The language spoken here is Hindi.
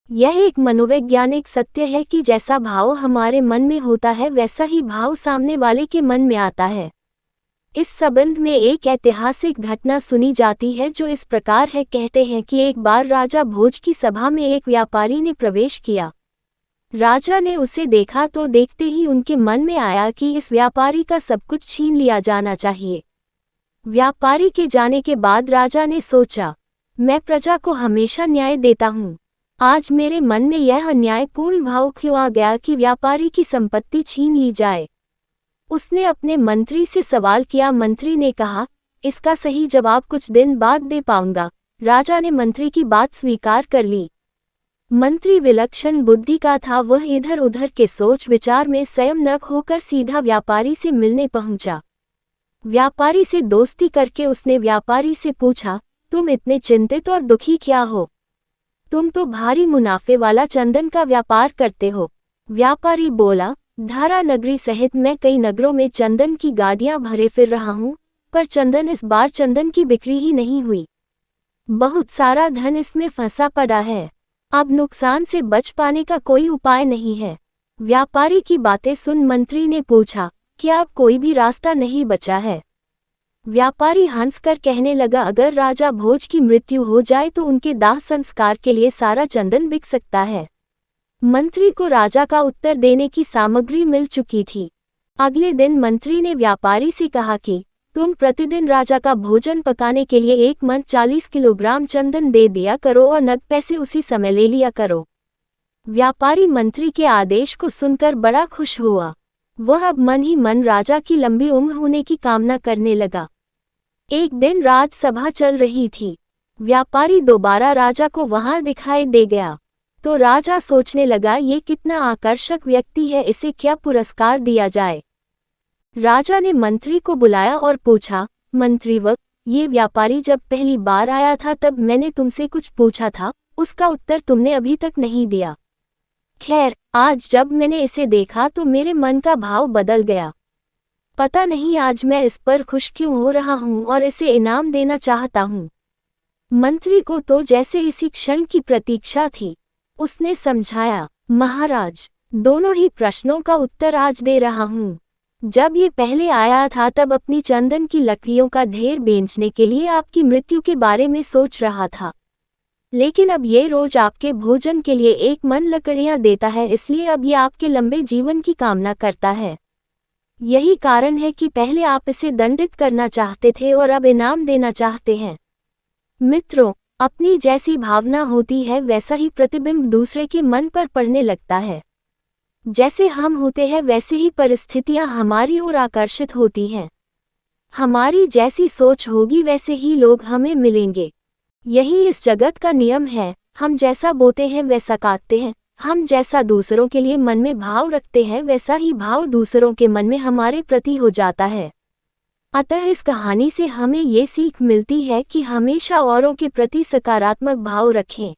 यह एक मनोवैज्ञानिक सत्य है कि जैसा भाव हमारे मन में होता है वैसा ही भाव सामने वाले के मन में आता है। इस संबंध में एक ऐतिहासिक घटना सुनी जाती है जो इस प्रकार है। कहते हैं कि एक बार राजा भोज की सभा में एक व्यापारी ने प्रवेश किया। राजा ने उसे देखा तो देखते ही उनके मन में आया कि इस व्यापारी का सब कुछ छीन लिया जाना चाहिए। व्यापारी के जाने के बाद राजा ने सोचा, मैं प्रजा को हमेशा न्याय देता हूँ, आज मेरे मन में यह अन्यायपूर्ण भाव क्यों आ गया कि व्यापारी की संपत्ति छीन ली जाए। उसने अपने मंत्री से सवाल किया। मंत्री ने कहा, इसका सही जवाब कुछ दिन बाद दे पाऊंगा। राजा ने मंत्री की बात स्वीकार कर ली। मंत्री विलक्षण बुद्धि का था। वह इधर उधर के सोच विचार में स्वयं न खोकर सीधा व्यापारी से मिलने पहुंचा। व्यापारी से दोस्ती करके उसने व्यापारी से पूछा, तुम इतने चिंतित और दुखी क्या हो? तुम तो भारी मुनाफे वाला चंदन का व्यापार करते हो। व्यापारी बोला, धारा नगरी सहित मैं कई नगरों में चंदन की गाड़ियां भरे फिर रहा हूं, पर चंदन इस बार चंदन की बिक्री ही नहीं हुई। बहुत सारा धन इसमें फंसा पड़ा है। अब नुकसान से बच पाने का कोई उपाय नहीं है। व्यापारी की बातें सुन मंत्री ने पूछा, क्या अब कोई भी रास्ता नहीं बचा है? व्यापारी हंसकर कहने लगा, अगर राजा भोज की मृत्यु हो जाए तो उनके दाह संस्कार के लिए सारा चंदन बिक सकता है। मंत्री को राजा का उत्तर देने की सामग्री मिल चुकी थी। अगले दिन मंत्री ने व्यापारी से कहा कि तुम प्रतिदिन राजा का भोजन पकाने के लिए एक मन 40 किलोग्राम चंदन दे दिया करो और नकद पैसे उसी समय ले लिया करो। व्यापारी मंत्री के आदेश को सुनकर बड़ा खुश हुआ। वह अब मन ही मन राजा की लंबी उम्र होने की कामना करने लगा। एक दिन राजसभा चल रही थी। व्यापारी दोबारा राजा को वहां दिखाई दे गया तो राजा सोचने लगा, ये कितना आकर्षक व्यक्ति है, इसे क्या पुरस्कार दिया जाए। राजा ने मंत्री को बुलाया और पूछा, मंत्रीवर, ये व्यापारी जब पहली बार आया था तब मैंने तुमसे कुछ पूछा था, उसका उत्तर तुमने अभी तक नहीं दिया। खैर, आज जब मैंने इसे देखा तो मेरे मन का भाव बदल गया। पता नहीं आज मैं इस पर खुश क्यों हो रहा हूँ और इसे इनाम देना चाहता हूँ। मंत्री को तो जैसे इसी क्षण की प्रतीक्षा थी। उसने समझाया, महाराज, दोनों ही प्रश्नों का उत्तर आज दे रहा हूँ। जब ये पहले आया था तब अपनी चंदन की लकड़ियों का ढेर बेचने के लिए आपकी मृत्यु के बारे में सोच रहा था, लेकिन अब ये रोज आपके भोजन के लिए एक मन लकड़ियां देता है, इसलिए अब ये आपके लंबे जीवन की कामना करता है। यही कारण है कि पहले आप इसे दंडित करना चाहते थे और अब इनाम देना चाहते हैं। मित्रों, अपनी जैसी भावना होती है वैसा ही प्रतिबिंब दूसरे के मन पर पड़ने लगता है। जैसे हम होते हैं वैसे ही परिस्थितियां हमारी ओर आकर्षित होती हैं। हमारी जैसी सोच होगी वैसे ही लोग हमें मिलेंगे। यही इस जगत का नियम है। हम जैसा बोते हैं वैसा काटते हैं। हम जैसा दूसरों के लिए मन में भाव रखते हैं वैसा ही भाव दूसरों के मन में हमारे प्रति हो जाता है। अतः इस कहानी से हमें ये सीख मिलती है कि हमेशा औरों के प्रति सकारात्मक भाव रखें।